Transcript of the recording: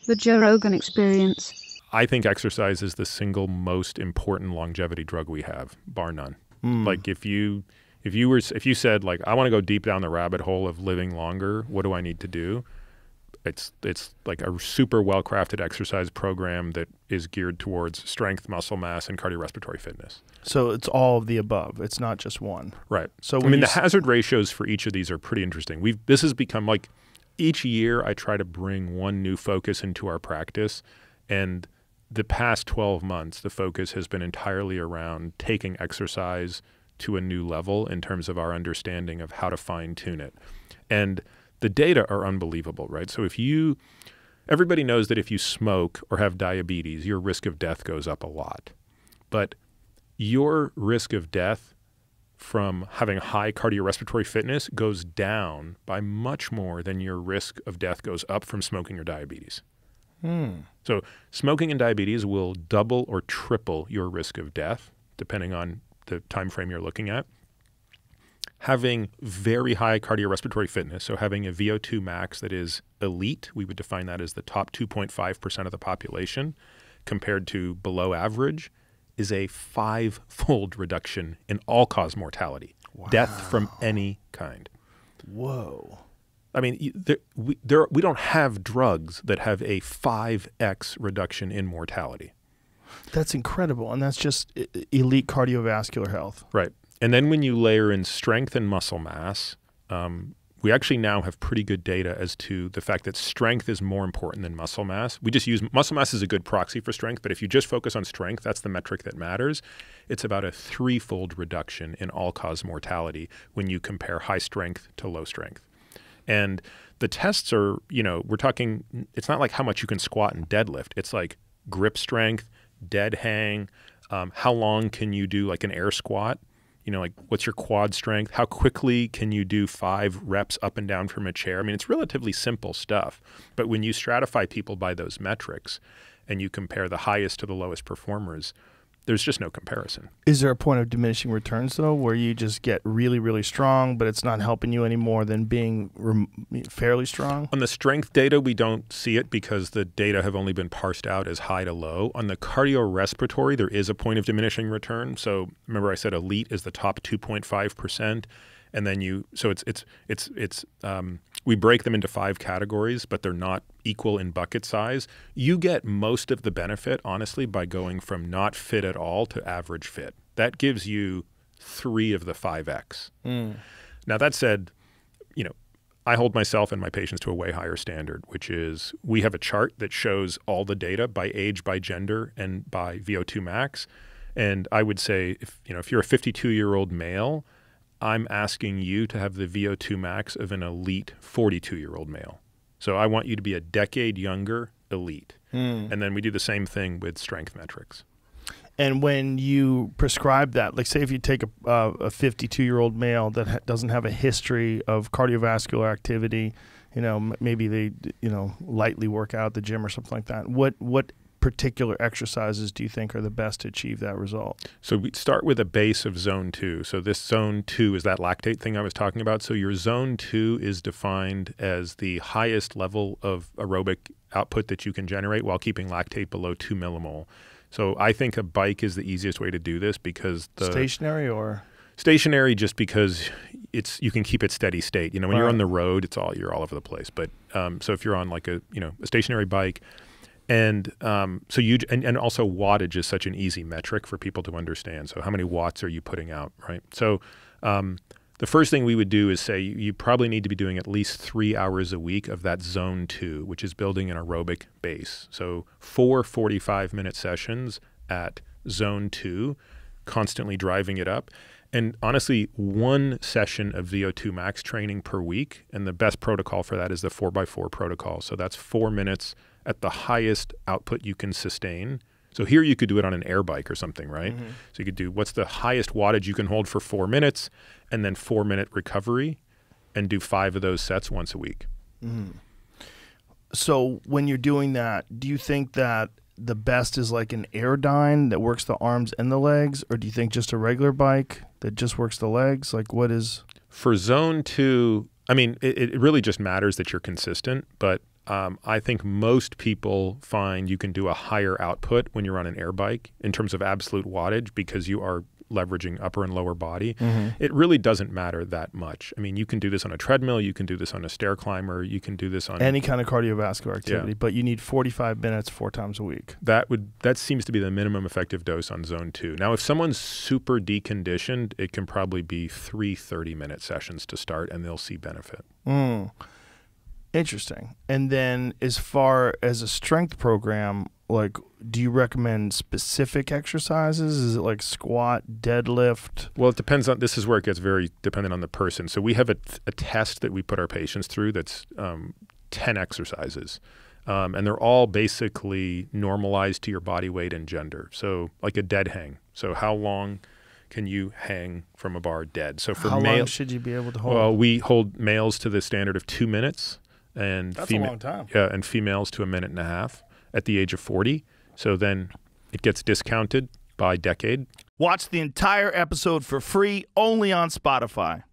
The Joe Rogan Experience. I think exercise is the single most important longevity drug we have, bar none. Like if you said like, I want to go deep down the rabbit hole of living longer, what do I need to do? It's like a super well-crafted exercise program that is geared towards strength, muscle mass, and cardiorespiratory fitness. So it's all of the above. It's not just one. Right. So I mean, the hazard ratios for each of these are pretty interesting. This has become like, each year I try to bring one new focus into our practice, and the past 12 months, the focus has been entirely around taking exercise to a new level in terms of our understanding of how to fine-tune it. And the data are unbelievable, right? So everybody knows that if you smoke or have diabetes, your risk of death goes up a lot. But your risk of death from having high cardiorespiratory fitness goes down by much more than your risk of death goes up from smoking or diabetes. So smoking and diabetes will double or triple your risk of death, depending on the time frame you're looking at. Having very high cardiorespiratory fitness, so having a Vo2 max that is elite, we would define that as the top 2.5% of the population, compared to below average, is a 5-fold reduction in all-cause mortality. Wow. Death from any kind. Whoa. I mean, we don't have drugs that have a 5x reduction in mortality. That's incredible, and that's just elite cardiovascular health. Right. And then when you layer in strength and muscle mass, we actually now have pretty good data as to the fact that strength is more important than muscle mass. We just use muscle mass as a good proxy for strength, but if you just focus on strength, that's the metric that matters. It's about a 3-fold reduction in all-cause mortality when you compare high strength to low strength. And the tests are, we're talking, it's not like how much you can squat and deadlift. It's like grip strength, dead hang, how long can you do like an air squat? Like what's your quad strength? How quickly can you do 5 reps up and down from a chair? I mean, it's relatively simple stuff. But when you stratify people by those metrics and you compare the highest to the lowest performers, there's just no comparison. Is there a point of diminishing returns, though, where you just get really, really strong, but it's not helping you anymore than being fairly strong? On the strength data, we don't see it because the data have only been parsed out as high to low. On the cardiorespiratory, there is a point of diminishing return. So remember I said elite is the top 2.5%. And then we break them into 5 categories, but they're not equal in bucket size. You get most of the benefit, honestly, by going from not fit at all to average fit. That gives you 3 of the 5X. Now, that said, I hold myself and my patients to a way higher standard, which is we have a chart that shows all the data by age, by gender, and by Vo2 max. And I would say if you're a 52-year-old male, I'm asking you to have the Vo2 max of an elite 42-year-old male. So I want you to be a decade younger, elite. And then we do the same thing with strength metrics. And when you prescribe that, like say if you take a 52-year-old male that doesn't have a history of cardiovascular activity, maybe they, lightly work out at the gym or something like that, what particular exercises do you think are the best to achieve that result? So we start with a base of zone 2. So this zone 2 is that lactate thing I was talking about. So your zone 2 is defined as the highest level of aerobic output that you can generate while keeping lactate below 2 millimole. So I think a bike is the easiest way to do this because stationary or? Stationary, just because you can keep it steady state. When you're on the road, you're all over the place. But so if you're on like a stationary bike, and and also wattage is such an easy metric for people to understand. So how many watts are you putting out, right? So the first thing we would do is say you probably need to be doing at least 3 hours a week of that zone 2, which is building an aerobic base. So 4 45-minute sessions at zone 2, constantly driving it up. And honestly, 1 session of Vo2 Max training per week, and the best protocol for that is the 4x4 protocol. So that's 4 minutes at the highest output you can sustain. So here you could do it on an air bike or something, right? So you could do what's the highest wattage you can hold for 4 minutes, and then 4-minute recovery, and do 5 of those sets once a week. So when you're doing that, do you think that the best is like an Airdyne that works the arms and the legs, or do you think just a regular bike that just works the legs? Like what is? For zone 2, I mean, it really just matters that you're consistent, but I think most people find you can do a higher output when you're on an air bike in terms of absolute wattage because you are leveraging upper and lower body. It really doesn't matter that much. I mean, you can do this on a treadmill, you can do this on a stair climber, you can do this on any kind of cardiovascular activity, but you need 45 minutes 4 times a week. That seems to be the minimum effective dose on zone 2. Now, if someone's super deconditioned, it can probably be 3 30-minute sessions to start, and they'll see benefit. Interesting. And then as far as a strength program, like, do you recommend specific exercises? Is it like squat, deadlift? Well, it depends on, this is where it gets very dependent on the person. So we have a test that we put our patients through that's 10 exercises. And they're all basically normalized to your body weight and gender. So like a dead hang. So how long can you hang from a bar dead? So for how long should you be able to hold? Well, we hold males to the standard of 2 minutes. And that's a long time. Yeah, and females to 1.5 minutes at the age of 40. So then it gets discounted by decade. Watch the entire episode for free only on Spotify.